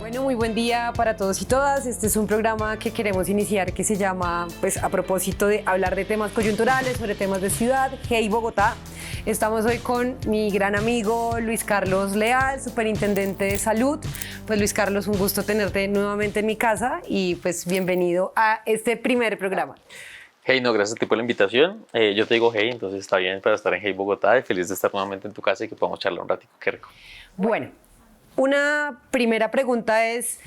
Bueno, muy buen día para todos y todas. Este es un programa que queremos iniciar que se llama, pues a propósito de hablar de temas coyunturales, sobre temas de ciudad, Hey Bogotá. Estamos hoy con mi gran amigo Luis Carlos Leal, superintendente de salud. Pues Luis Carlos, un gusto tenerte nuevamente en mi casa y pues bienvenido a este primer programa. Hey, no, gracias a ti por la invitación. Yo te digo hey, entonces está bien para estar en Hey Bogotá y feliz de estar nuevamente en tu casa y que podamos charlar un ratito. Qué rico. Bueno, una primera pregunta es,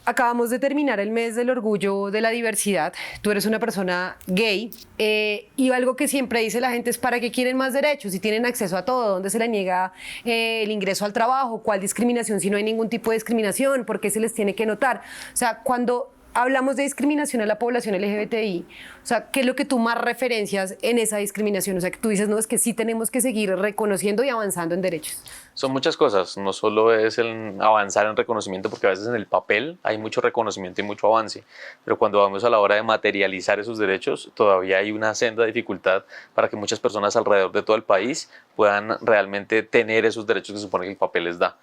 acabamos de terminar el mes del orgullo de la diversidad. Tú eres una persona gay y algo que siempre dice la gente es ¿para qué quieren más derechos? Si tienen acceso a todo, ¿dónde se les niega el ingreso al trabajo? ¿Cuál discriminación si no hay ningún tipo de discriminación? ¿Por qué se les tiene que notar? O sea, cuando hablamos de discriminación a la población LGBTI, o sea, ¿qué es lo que tú más referencias en esa discriminación? O sea, que tú dices, no, es que sí tenemos que seguir reconociendo y avanzando en derechos. Son muchas cosas, no solo es el avanzar en reconocimiento, porque a veces en el papel hay mucho reconocimiento y mucho avance, pero cuando vamos a la hora de materializar esos derechos, todavía hay una senda dificultad para que muchas personas alrededor de todo el país puedan realmente tener esos derechos que se supone que el papel les da.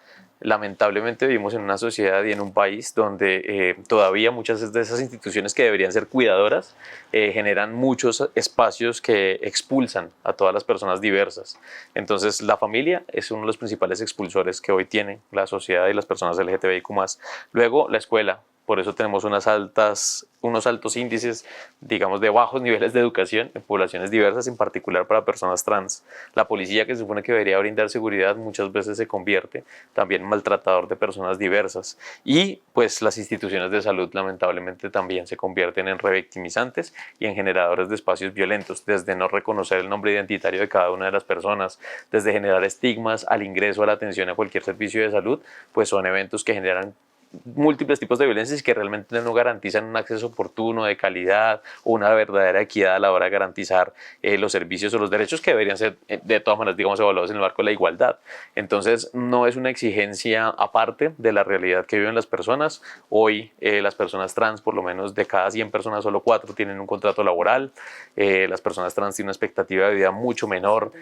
Lamentablemente vivimos en una sociedad y en un país donde todavía muchas de esas instituciones que deberían ser cuidadoras generan muchos espacios que expulsan a todas las personas diversas. Entonces la familia es uno de los principales expulsores que hoy tiene la sociedad y las personas LGTBIQ+. Luego la escuela. Por eso tenemos unos altos índices, digamos, de bajos niveles de educación en poblaciones diversas, en particular para personas trans. La policía, que se supone que debería brindar seguridad, muchas veces se convierte también en maltratador de personas diversas. Y pues las instituciones de salud lamentablemente también se convierten en revictimizantes y en generadores de espacios violentos, desde no reconocer el nombre identitario de cada una de las personas, desde generar estigmas al ingreso a la atención a cualquier servicio de salud, pues son eventos que generan múltiples tipos de violencias y que realmente no garantizan un acceso oportuno, de calidad o una verdadera equidad a la hora de garantizar los servicios o los derechos que deberían ser de todas maneras, digamos, evaluados en el marco de la igualdad. Entonces no es una exigencia aparte de la realidad que viven las personas. Hoy las personas trans, por lo menos de cada 100 personas, solo 4 tienen un contrato laboral. Las personas trans tienen una expectativa de vida mucho menor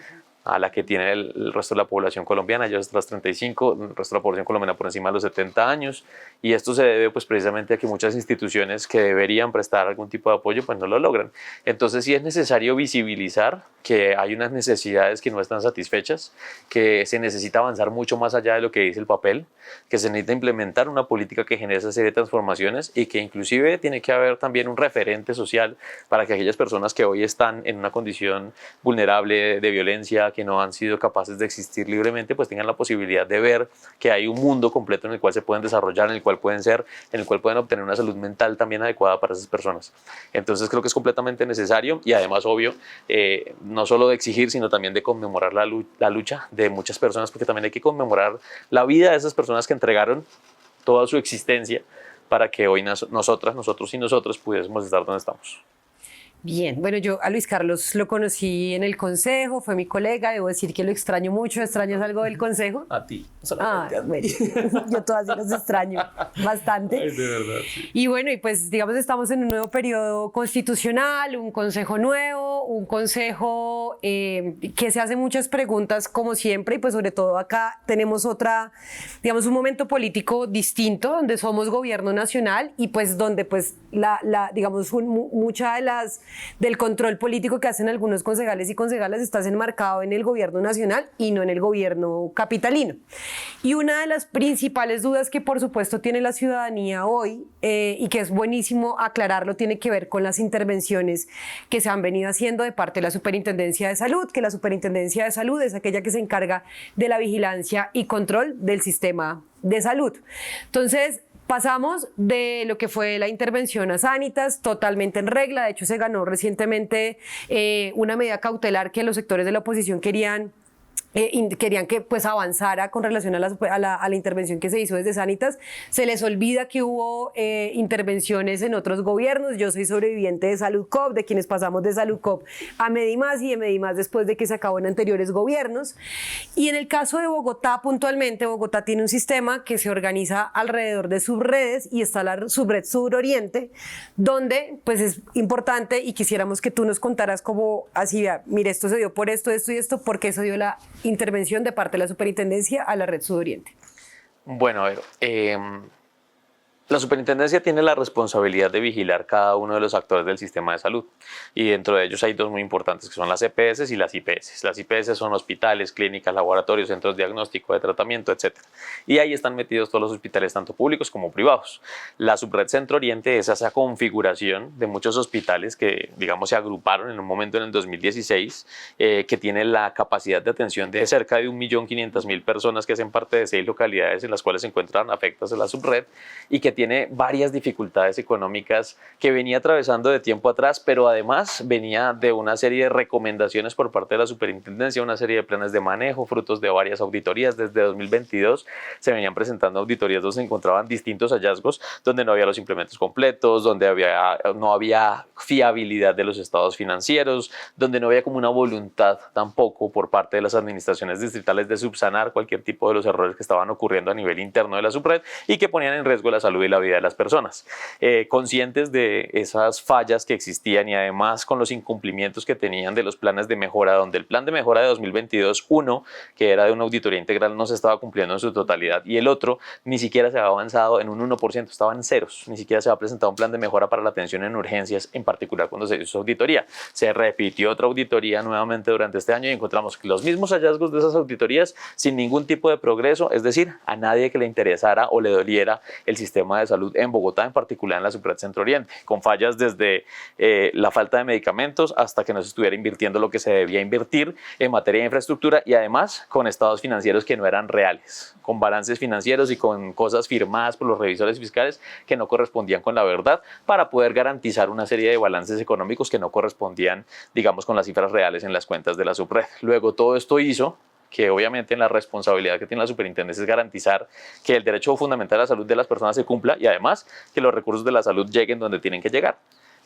a la que tiene el resto de la población colombiana, ya hasta los 35, el resto de la población colombiana por encima de los 70 años, y esto se debe pues precisamente a que muchas instituciones que deberían prestar algún tipo de apoyo pues no lo logran. Entonces sí es necesario visibilizar que hay unas necesidades que no están satisfechas, que se necesita avanzar mucho más allá de lo que dice el papel, que se necesita implementar una política que genere esa serie de transformaciones y que inclusive tiene que haber también un referente social para que aquellas personas que hoy están en una condición vulnerable de violencia, que no han sido capaces de existir libremente, pues tengan la posibilidad de ver que hay un mundo completo en el cual se pueden desarrollar, en el cual pueden ser, en el cual pueden obtener una salud mental también adecuada para esas personas. Entonces creo que es completamente necesario y además obvio, no solo de exigir, sino también de conmemorar la lucha de muchas personas, porque también hay que conmemorar la vida de esas personas que entregaron toda su existencia para que hoy nosotros y nosotros pudiésemos estar donde estamos. Bien, bueno, yo a Luis Carlos lo conocí en el consejo, fue mi colega, debo decir que lo extraño mucho. ¿Extrañas algo del consejo? A ti. Bueno, yo todavía los extraño bastante. Ay, de verdad, sí. Y bueno, y pues digamos estamos en un nuevo periodo constitucional, un consejo nuevo, un consejo que se hace muchas preguntas como siempre y pues sobre todo acá tenemos digamos un momento político distinto donde somos gobierno nacional y pues donde pues digamos mucha de del control político que hacen algunos concejales y concejalas está enmarcado en el gobierno nacional y no en el gobierno capitalino. Y una de las principales dudas que por supuesto tiene la ciudadanía hoy y que es buenísimo aclararlo tiene que ver con las intervenciones que se han venido haciendo de parte de la Superintendencia de Salud, que la Superintendencia de Salud es aquella que se encarga de la vigilancia y control del sistema de salud. Entonces, pasamos de lo que fue la intervención a Sanitas, totalmente en regla. De hecho, se ganó recientemente una medida cautelar que los sectores de la oposición querían que pues avanzara con relación a la intervención que se hizo desde Sanitas. Se les olvida que hubo intervenciones en otros gobiernos. Yo soy sobreviviente de Saludcop, de quienes pasamos de Saludcop a Medimás y de Medimás después de que se acabó en anteriores gobiernos. Y en el caso de Bogotá, puntualmente, Bogotá tiene un sistema que se organiza alrededor de subredes y está la subred Suroriente, donde pues es importante y quisiéramos que tú nos contaras como así, mire, esto se dio por esto, esto y esto, ¿por qué se dio la intervención de parte de la superintendencia a la red Sudoriente? Bueno, a ver, La superintendencia tiene la responsabilidad de vigilar cada uno de los actores del sistema de salud y dentro de ellos hay dos muy importantes que son las EPS y las IPS. Las IPS son hospitales, clínicas, laboratorios, centros de diagnóstico, de tratamiento, etc. Y ahí están metidos todos los hospitales tanto públicos como privados. La subred Centro Oriente es esa configuración de muchos hospitales que digamos se agruparon en un momento en el 2016 que tiene la capacidad de atención de cerca de 1.500.000 personas que hacen parte de 6 localidades en las cuales se encuentran afectas a la subred y que tiene varias dificultades económicas que venía atravesando de tiempo atrás, pero además venía de una serie de recomendaciones por parte de la superintendencia, una serie de planes de manejo, frutos de varias auditorías. Desde 2022 se venían presentando auditorías donde se encontraban distintos hallazgos, donde no había los implementos completos, donde no había fiabilidad de los estados financieros, donde no había como una voluntad tampoco por parte de las administraciones distritales de subsanar cualquier tipo de los errores que estaban ocurriendo a nivel interno de la subred y que ponían en riesgo la salud y la vida de las personas. Conscientes de esas fallas que existían y además con los incumplimientos que tenían de los planes de mejora, donde el plan de mejora de 2022, uno, que era de una auditoría integral, no se estaba cumpliendo en su totalidad y el otro ni siquiera se había avanzado en un 1%, estaba en ceros, ni siquiera se había presentado un plan de mejora para la atención en urgencias, en particular cuando se hizo su auditoría. Se repitió otra auditoría nuevamente durante este año y encontramos los mismos hallazgos de esas auditorías sin ningún tipo de progreso, es decir, a nadie que le interesara o le doliera el sistema de salud en Bogotá, en particular en la subred Centro Oriente, con fallas desde la falta de medicamentos hasta que no se estuviera invirtiendo lo que se debía invertir en materia de infraestructura y además con estados financieros que no eran reales, con balances financieros y con cosas firmadas por los revisores fiscales que no correspondían con la verdad para poder garantizar una serie de balances económicos que no correspondían, digamos, con las cifras reales en las cuentas de la subred. Luego todo esto hizo que obviamente la responsabilidad que tiene la superintendencia es garantizar que el derecho fundamental a la salud de las personas se cumpla y además que los recursos de la salud lleguen donde tienen que llegar.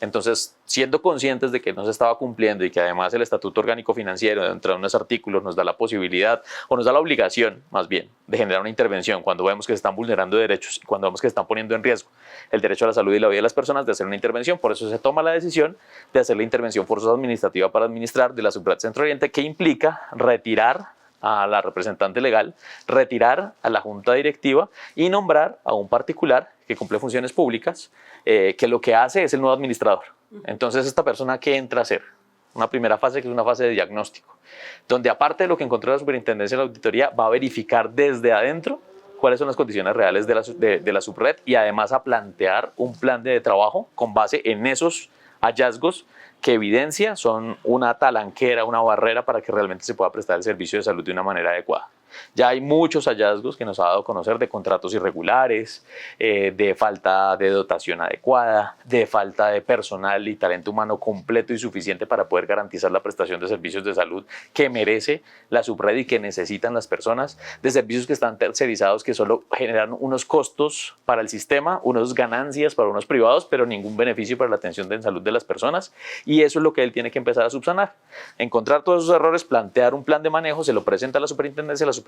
Entonces, siendo conscientes de que no se estaba cumpliendo y que además el Estatuto Orgánico Financiero, dentro de unos artículos, nos da la posibilidad o nos da la obligación, más bien, de generar una intervención cuando vemos que se están vulnerando derechos y cuando vemos que se están poniendo en riesgo el derecho a la salud y la vida de las personas, de hacer una intervención. Por eso se toma la decisión de hacer la intervención forzosa administrativa para administrar de la subred Centro Oriente, que implica retirar a la representante legal, retirar a la junta directiva y nombrar a un particular que cumple funciones públicas, que lo que hace es el nuevo administrador. Entonces, esta persona, ¿qué entra a hacer? Una primera fase que es una fase de diagnóstico, donde aparte de lo que encontró la superintendencia de la auditoría, va a verificar desde adentro cuáles son las condiciones reales de la subred y además a plantear un plan de trabajo con base en esos hallazgos que evidencia son una talanquera, una barrera para que realmente se pueda prestar el servicio de salud de una manera adecuada. Ya hay muchos hallazgos que nos ha dado a conocer de contratos irregulares, de falta de dotación adecuada, de falta de personal y talento humano completo y suficiente para poder garantizar la prestación de servicios de salud que merece la subred y que necesitan las personas, de servicios que están tercerizados que solo generan unos costos para el sistema, unas ganancias para unos privados, pero ningún beneficio para la atención de salud de las personas. Y eso es lo que él tiene que empezar a subsanar. Encontrar todos esos errores, plantear un plan de manejo, se lo presenta a la superintendencia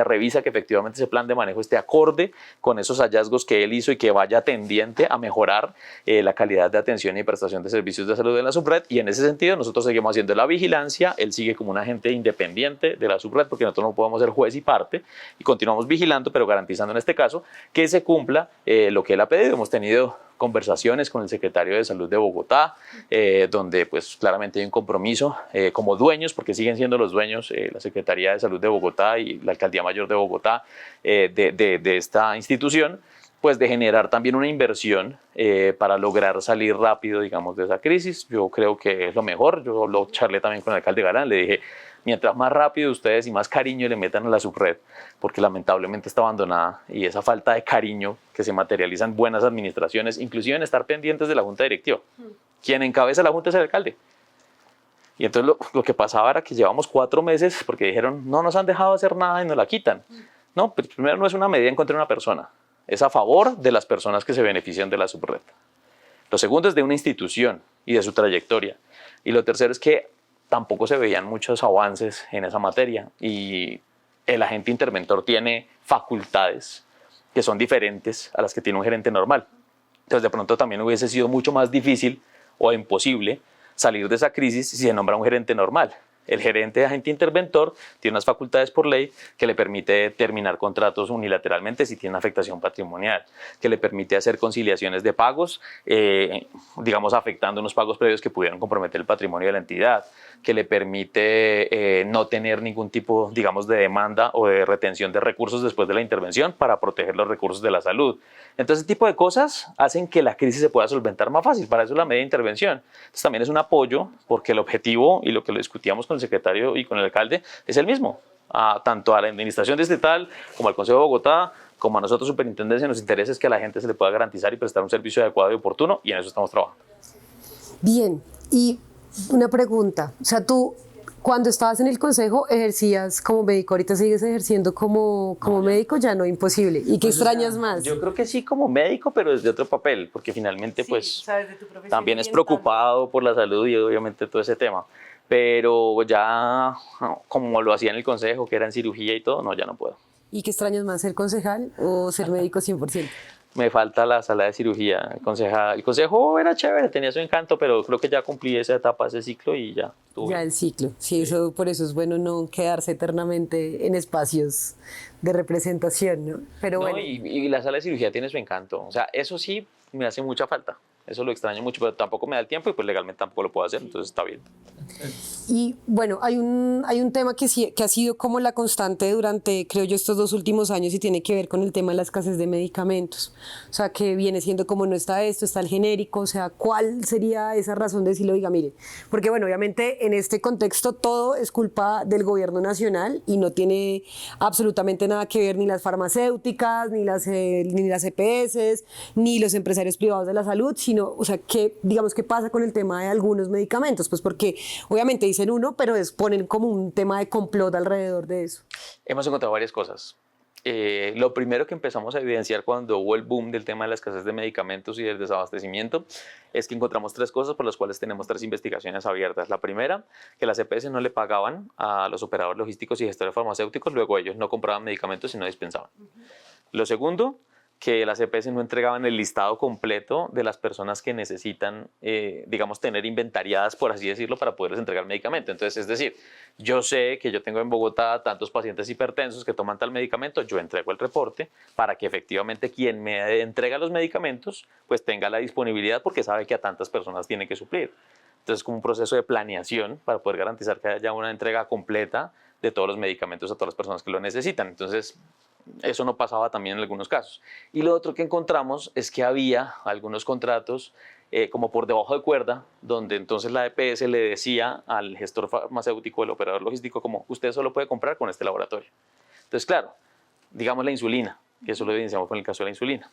revisa que efectivamente ese plan de manejo esté acorde con esos hallazgos que él hizo y que vaya tendiente a mejorar la calidad de atención y prestación de servicios de salud en la subred. Y en ese sentido nosotros seguimos haciendo la vigilancia, él sigue como un agente independiente de la subred porque nosotros no podemos ser juez y parte y continuamos vigilando, pero garantizando en este caso que se cumpla lo que él ha pedido. Hemos tenido conversaciones con el secretario de Salud de Bogotá, donde pues claramente hay un compromiso como dueños, porque siguen siendo los dueños la Secretaría de Salud de Bogotá y la Alcaldía Mayor de Bogotá de esta institución, pues de generar también una inversión para lograr salir rápido, digamos, de esa crisis. Yo creo que es lo mejor. Yo lo charlé también con el alcalde Galán, le dije, mientras más rápido ustedes y más cariño le metan a la subred, porque lamentablemente está abandonada y esa falta de cariño que se materializa en buenas administraciones, inclusive en estar pendientes de la junta directiva. Quien encabeza la junta es el alcalde. Y entonces lo que pasaba era que llevamos 4 meses porque dijeron, no nos han dejado hacer nada y nos la quitan. No, pues primero no es una medida en contra de una persona, es a favor de las personas que se benefician de la subred. Lo segundo es de una institución y de su trayectoria. Y lo tercero es que tampoco se veían muchos avances en esa materia y el agente interventor tiene facultades que son diferentes a las que tiene un gerente normal. Entonces de pronto también hubiese sido mucho más difícil o imposible salir de esa crisis si se nombra un gerente normal. El gerente de agente interventor tiene unas facultades por ley que le permite terminar contratos unilateralmente si tiene afectación patrimonial, que le permite hacer conciliaciones de pagos, digamos afectando unos pagos previos que pudieran comprometer el patrimonio de la entidad, que le permite no tener ningún tipo, digamos, de demanda o de retención de recursos después de la intervención para proteger los recursos de la salud. Entonces, ese tipo de cosas hacen que la crisis se pueda solventar más fácil. Para eso la media intervención. Entonces, también es un apoyo porque el objetivo y lo que lo discutíamos con el secretario y con el alcalde es el mismo. Tanto a la administración distrital como al Consejo de Bogotá, como a nosotros superintendencia, nos interesa es que a la gente se le pueda garantizar y prestar un servicio adecuado y oportuno, y en eso estamos trabajando. Bien, y una pregunta, o sea, tú cuando estabas en el consejo ejercías como médico, ahorita sigues ejerciendo como médico, ya no, imposible. ¿Y qué extrañas más? Yo creo que sí como médico, pero desde otro papel, porque finalmente Sí, pues sabes de tu profesión también es ambiental. preocupado por la salud y obviamente todo ese tema. Pero ya como lo hacía en el consejo, que era en cirugía y todo, no, ya no puedo. ¿Y qué extrañas más, ser concejal o ser médico 100%? Me falta la sala de cirugía. El consejo era chévere, tenía su encanto, pero creo que ya cumplí esa etapa, ese ciclo y ya estuvo Ya bien. el ciclo, sí, eso, por eso es bueno no quedarse eternamente en espacios de representación, ¿no? Pero No, bueno, y la sala de cirugía tiene su encanto. O sea, eso sí me hace mucha falta. Eso lo extraño mucho, pero tampoco me da el tiempo y pues legalmente tampoco lo puedo hacer, entonces está bien. y bueno, hay un tema que, sí, que ha sido como la constante durante, creo yo, estos 2 últimos años y tiene que ver con el tema de la escasez de medicamentos. O sea, que viene siendo como no está esto, está el genérico, o sea, ¿cuál sería esa razón de decirlo? Diga, mire, porque bueno, obviamente en este contexto todo es culpa del gobierno nacional y no tiene absolutamente nada que ver ni las farmacéuticas, ni las EPS, ni los empresarios privados de la salud, sino, o sea, ¿qué, digamos, qué pasa con el tema de algunos medicamentos? Pues porque obviamente dicen uno, pero ponen como un tema de complot alrededor de eso. Hemos encontrado varias cosas. Lo primero que empezamos a evidenciar cuando hubo el boom del tema de la escasez de medicamentos y del desabastecimiento es que encontramos 3 cosas por las cuales tenemos 3 investigaciones abiertas. La primera, que las EPS no le pagaban a los operadores logísticos y gestores farmacéuticos, luego ellos no compraban medicamentos y no dispensaban. Lo segundo, que las EPS no entregaban el listado completo de las personas que necesitan, digamos, tener inventariadas, por así decirlo, para poderles entregar medicamento. Entonces, es decir, yo sé que yo tengo en Bogotá tantos pacientes hipertensos que toman tal medicamento, yo entrego el reporte para que efectivamente quien me entrega los medicamentos pues tenga la disponibilidad porque sabe que a tantas personas tiene que suplir. Entonces, como un proceso de planeación para poder garantizar que haya una entrega completa de todos los medicamentos a todas las personas que lo necesitan. Entonces, eso no pasaba también en algunos casos. Y lo otro que encontramos es que había algunos contratos como por debajo de cuerda, donde entonces la EPS le decía al gestor farmacéutico, el operador logístico, como usted solo puede comprar con este laboratorio. Entonces, claro, digamos la insulina, que eso lo evidenciamos con el caso de la insulina.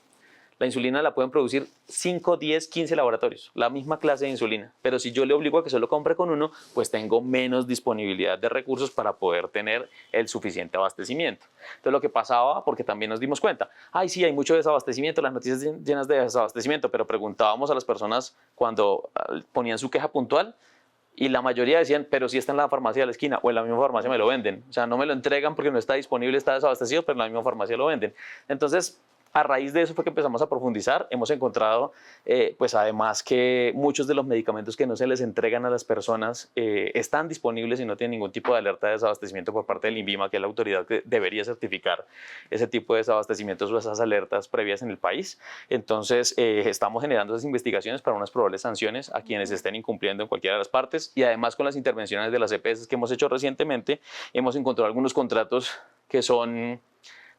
La insulina la pueden producir 5, 10, 15 laboratorios, la misma clase de insulina. Pero si yo le obligo a que solo compre con uno, pues tengo menos disponibilidad de recursos para poder tener el suficiente abastecimiento. Entonces lo que pasaba, porque también nos dimos cuenta, ay sí, hay mucho desabastecimiento, las noticias llenas de desabastecimiento, pero preguntábamos a las personas cuando ponían su queja puntual, y la mayoría decían, pero si está en la farmacia de la esquina o en la misma farmacia me lo venden. O sea, no me lo entregan porque no está disponible, está desabastecido, pero en la misma farmacia lo venden. Entonces, a raíz de eso fue que empezamos a profundizar. Hemos encontrado, pues además que muchos de los medicamentos que no se les entregan a las personas están disponibles y no tienen ningún tipo de alerta de desabastecimiento por parte del INVIMA, que es la autoridad que debería certificar ese tipo de desabastecimientos o esas alertas previas en el país. Entonces, estamos generando esas investigaciones para unas probables sanciones a quienes estén incumpliendo en cualquiera de las partes y además con las intervenciones de las EPS que hemos hecho recientemente, hemos encontrado algunos contratos que son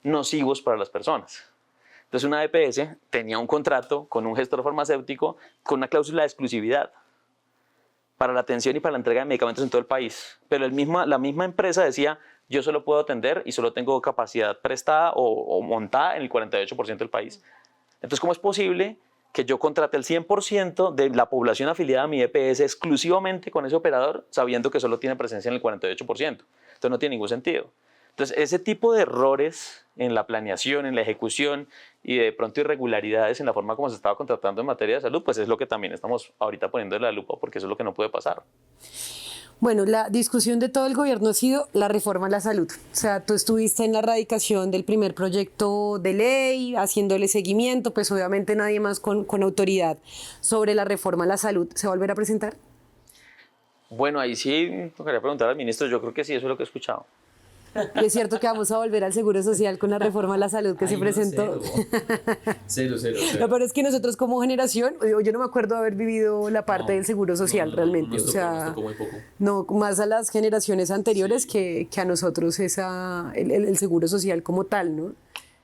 nocivos para las personas. Entonces una EPS tenía un contrato con un gestor farmacéutico con una cláusula de exclusividad para la atención y para la entrega de medicamentos en todo el país. Pero la misma empresa decía, yo solo puedo atender y solo tengo capacidad prestada o montada en el 48% del país. Entonces, ¿cómo es posible que yo contrate el 100% de la población afiliada a mi EPS exclusivamente con ese operador, sabiendo que solo tiene presencia en el 48%? Entonces no tiene ningún sentido. Entonces, ese tipo de errores en la planeación, en la ejecución y de pronto irregularidades en la forma como se estaba contratando en materia de salud, pues es lo que también estamos ahorita poniendo en la lupa porque eso es lo que no puede pasar. Bueno, la discusión de todo el gobierno ha sido la reforma a la salud. O sea, tú estuviste en la radicación del primer proyecto de ley, haciéndole seguimiento, pues obviamente nadie más con autoridad sobre la reforma a la salud. ¿Se va a volver a presentar? Bueno, ahí sí tocaría preguntar al ministro, yo creo que sí, eso es lo que he escuchado. Y es cierto que vamos a volver al Seguro Social con la reforma a la salud que se presentó. Cero, cero, Lo cero. peor es que nosotros como generación, yo no me acuerdo haber vivido la parte del Seguro Social realmente. Nos O tocó, sea, nos tocó muy poco. no, más a las generaciones anteriores que a nosotros el Seguro Social como tal, ¿no?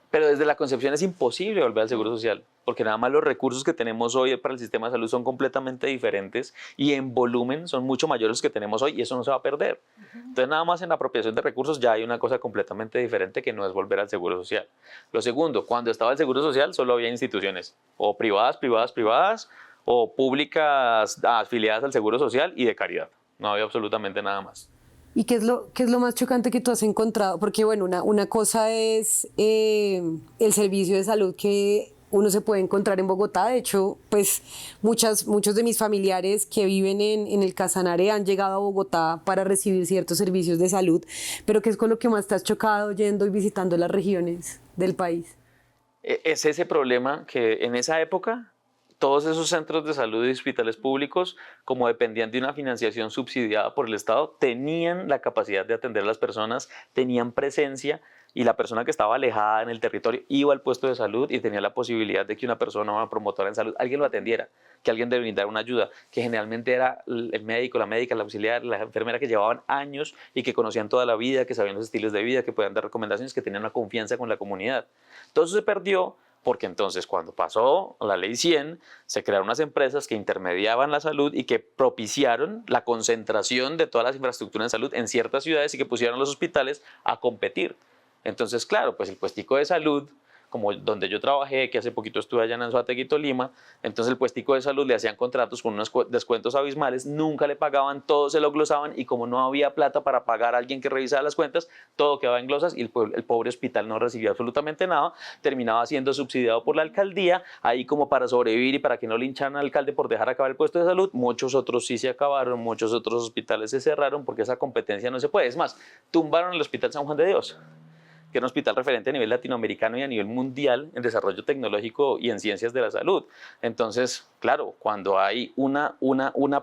Pero desde la concepción es imposible volver al Seguro Social, porque nada más los recursos que tenemos hoy para el sistema de salud son completamente diferentes y en volumen son mucho mayores los que tenemos hoy y eso no se va a perder. Entonces nada más en la apropiación de recursos ya hay una cosa completamente diferente que no es volver al Seguro Social. Lo segundo, cuando estaba el Seguro Social solo había instituciones, o privadas, o públicas afiliadas al Seguro Social y de caridad. No había absolutamente nada más. ¿Y qué es lo más chocante que tú has encontrado? Porque bueno, una cosa es el servicio de salud que uno se puede encontrar en Bogotá. De hecho, pues muchos de mis familiares que viven en el Casanare han llegado a Bogotá para recibir ciertos servicios de salud. Pero ¿qué es con lo que más te has chocado yendo y visitando las regiones del país? Es ese problema que en esa época todos esos centros de salud y hospitales públicos, como dependían de una financiación subsidiada por el Estado, tenían la capacidad de atender a las personas, tenían presencia y la persona que estaba alejada en el territorio iba al puesto de salud y tenía la posibilidad de que una persona, una promotora en salud, alguien lo atendiera, que alguien le brindara una ayuda, que generalmente era el médico, la médica, la auxiliar, la enfermera que llevaban años y que conocían toda la vida, que sabían los estilos de vida, que podían dar recomendaciones, que tenían una confianza con la comunidad. Todo eso se perdió porque entonces cuando pasó la ley 100, se crearon unas empresas que intermediaban la salud y que propiciaron la concentración de todas las infraestructuras en salud en ciertas ciudades y que pusieron a los hospitales a competir. Entonces, claro, pues el puestico de salud, como donde yo trabajé, que hace poquito estuve allá en Anzoátegui, Tolima, entonces el puestico de salud le hacían contratos con unos descuentos abismales, nunca le pagaban, todo se lo glosaban y como no había plata para pagar a alguien que revisara las cuentas, todo quedaba en glosas y el pobre hospital no recibía absolutamente nada, terminaba siendo subsidiado por la alcaldía, ahí como para sobrevivir y para que no lincharan al alcalde por dejar acabar el puesto de salud, muchos otros sí se acabaron, muchos otros hospitales se cerraron porque esa competencia no se puede, es más, tumbaron el Hospital San Juan de Dios, que era un hospital referente a nivel latinoamericano y a nivel mundial en desarrollo tecnológico y en ciencias de la salud. Entonces, claro, cuando hay una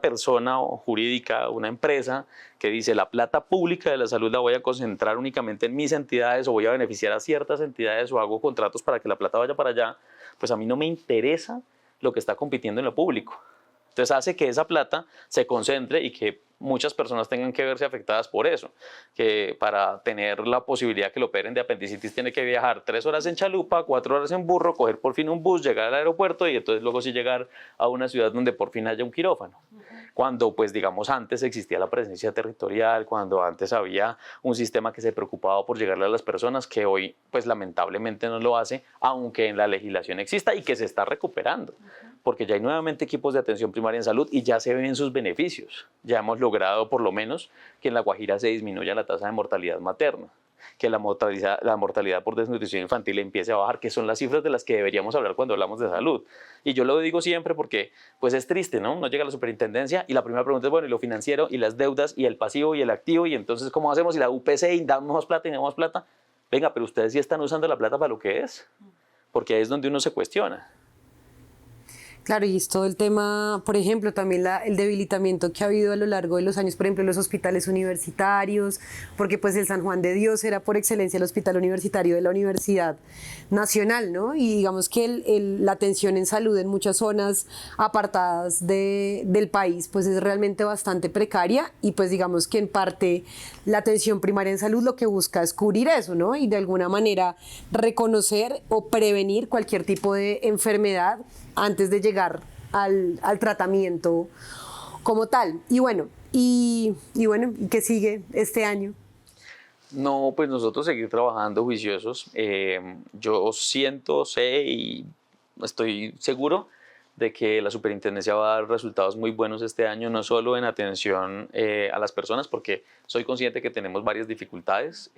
persona jurídica, una empresa que dice la plata pública de la salud la voy a concentrar únicamente en mis entidades o voy a beneficiar a ciertas entidades o hago contratos para que la plata vaya para allá, pues a mí no me interesa lo que está compitiendo en lo público. Entonces hace que esa plata se concentre y que muchas personas tengan que verse afectadas por eso, que para tener la posibilidad que lo operen de apendicitis tiene que viajar 3 horas en chalupa, 4 horas en burro, coger por fin un bus, llegar al aeropuerto y entonces luego sí llegar a una ciudad donde por fin haya un quirófano. Cuando pues digamos antes existía la presencia territorial, cuando antes había un sistema que se preocupaba por llegarle a las personas, que hoy pues lamentablemente no lo hace, aunque en la legislación exista y que se está recuperando, porque ya hay nuevamente equipos de atención primaria en salud y ya se ven sus beneficios. Ya hemos logrado por lo menos que en La Guajira se disminuya la tasa de mortalidad materna, que la mortalidad por desnutrición infantil empiece a bajar, que son las cifras de las que deberíamos hablar cuando hablamos de salud. Y yo lo digo siempre porque pues es triste, ¿no? Uno llega a la superintendencia y la primera pregunta es, bueno, ¿y lo financiero, y las deudas, y el pasivo, y el activo, y entonces ¿cómo hacemos? Y la UPC, y damos plata, y damos plata. Venga, pero ustedes sí están usando la plata para lo que es, porque ahí es donde uno se cuestiona. Claro, y es todo el tema, por ejemplo, también el debilitamiento que ha habido a lo largo de los años, por ejemplo, en los hospitales universitarios, porque pues el San Juan de Dios era por excelencia el hospital universitario de la Universidad Nacional, ¿no? Y digamos que la atención en salud en muchas zonas apartadas del país, pues es realmente bastante precaria y pues digamos que en parte la atención primaria en salud lo que busca es cubrir eso, ¿no? Y de alguna manera reconocer o prevenir cualquier tipo de enfermedad antes de llegar al tratamiento como tal. Y bueno, ¿qué sigue este año? No, pues nosotros seguir trabajando juiciosos. Yo sé y estoy seguro de que la superintendencia va a dar resultados muy buenos este año, no solo en atención a las personas, porque soy consciente que tenemos varias dificultades.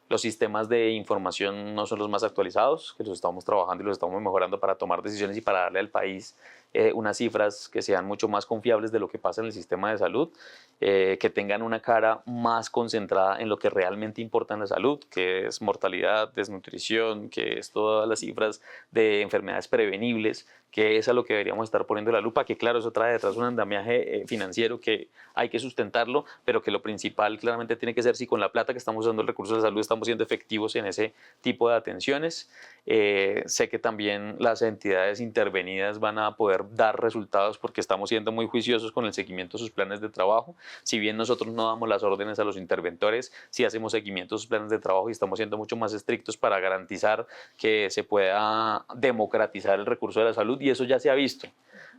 Los sistemas de información no son los más actualizados, que los estamos trabajando y los estamos mejorando para tomar decisiones y para darle al país unas cifras que sean mucho más confiables de lo que pasa en el sistema de salud, que tengan una cara más concentrada en lo que realmente importa en la salud, que es mortalidad, desnutrición, que es todas las cifras de enfermedades prevenibles, que es a lo que deberíamos estar poniendo la lupa, que claro, eso trae detrás un andamiaje financiero que hay que sustentarlo, pero que lo principal claramente tiene que ser si con la plata que estamos usando el recurso de salud estamos siendo efectivos en ese tipo de atenciones. Sé que también las entidades intervenidas van a poder dar resultados porque estamos siendo muy juiciosos con el seguimiento de sus planes de trabajo. Si bien nosotros no damos las órdenes a los interventores, sí hacemos seguimiento de sus planes de trabajo y estamos siendo mucho más estrictos para garantizar que se pueda democratizar el recurso de la salud, y eso ya se ha visto.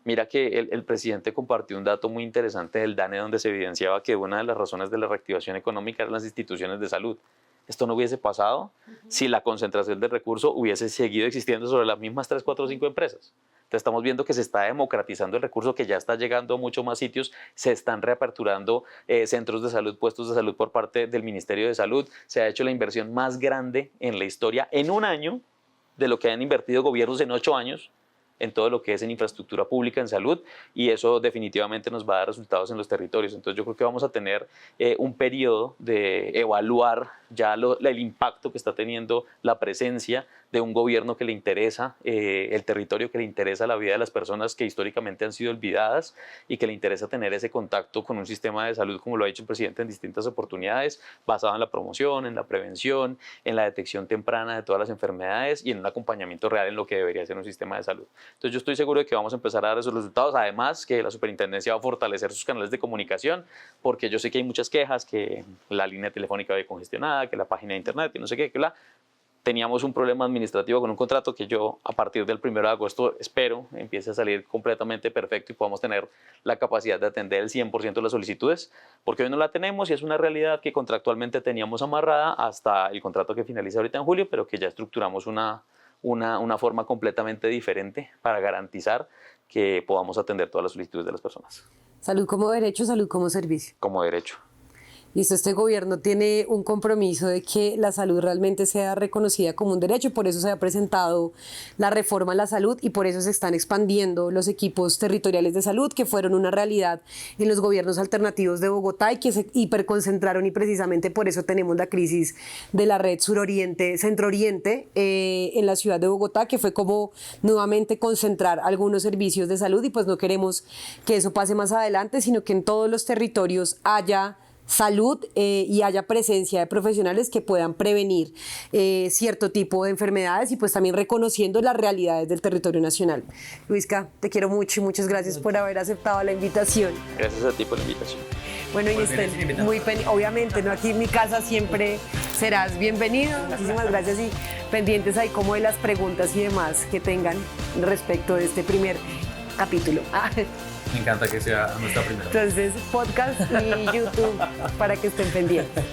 Mira que el presidente compartió un dato muy interesante del DANE donde se evidenciaba que una de las razones de la reactivación económica eran las instituciones de salud. Esto no hubiese pasado si la concentración del recurso hubiese seguido existiendo sobre las mismas 3, 4, 5 empresas. Entonces estamos viendo que se está democratizando el recurso, que ya está llegando a muchos más sitios, se están reaperturando centros de salud, puestos de salud por parte del Ministerio de Salud, se ha hecho la inversión más grande en la historia en un año de lo que han invertido gobiernos en 8 años en todo lo que es en infraestructura pública, en salud, y eso definitivamente nos va a dar resultados en los territorios. Entonces yo creo que vamos a tener un periodo de evaluar ya el impacto que está teniendo la presencia de un gobierno que le interesa el territorio, que le interesa la vida de las personas que históricamente han sido olvidadas y que le interesa tener ese contacto con un sistema de salud, como lo ha dicho el presidente en distintas oportunidades, basado en la promoción, en la prevención, en la detección temprana de todas las enfermedades y en un acompañamiento real en lo que debería ser un sistema de salud. Entonces yo estoy seguro de que vamos a empezar a dar esos resultados, además que la superintendencia va a fortalecer sus canales de comunicación, porque yo sé que hay muchas quejas, que la línea telefónica va congestionada, que la página de internet, que no sé qué, que bla. Teníamos un problema administrativo con un contrato que yo a partir del 1 de agosto espero empiece a salir completamente perfecto y podamos tener la capacidad de atender el 100% de las solicitudes, porque hoy no la tenemos y es una realidad que contractualmente teníamos amarrada hasta el contrato que finaliza ahorita en julio, pero que ya estructuramos una forma completamente diferente para garantizar que podamos atender todas las solicitudes de las personas. Salud como derecho, salud como servicio. Como derecho. Listo, este gobierno tiene un compromiso de que la salud realmente sea reconocida como un derecho, por eso se ha presentado la reforma a la salud y por eso se están expandiendo los equipos territoriales de salud que fueron una realidad en los gobiernos alternativos de Bogotá y que se hiperconcentraron, y precisamente por eso tenemos la crisis de la red suroriente, centro-oriente en la ciudad de Bogotá, que fue como nuevamente concentrar algunos servicios de salud, y pues no queremos que eso pase más adelante, sino que en todos los territorios haya salud y haya presencia de profesionales que puedan prevenir cierto tipo de enfermedades, y pues también reconociendo las realidades del territorio nacional. Luisca, te quiero mucho y muchas gracias por haber aceptado la invitación. Gracias a ti por la invitación. Bueno, y estén muy obviamente, ¿no? Aquí en mi casa siempre serás bienvenido. Muchísimas gracias y pendientes ahí como de las preguntas y demás que tengan respecto de este primer capítulo. Me encanta que sea nuestra primera. Entonces, podcast y YouTube para que estén pendientes.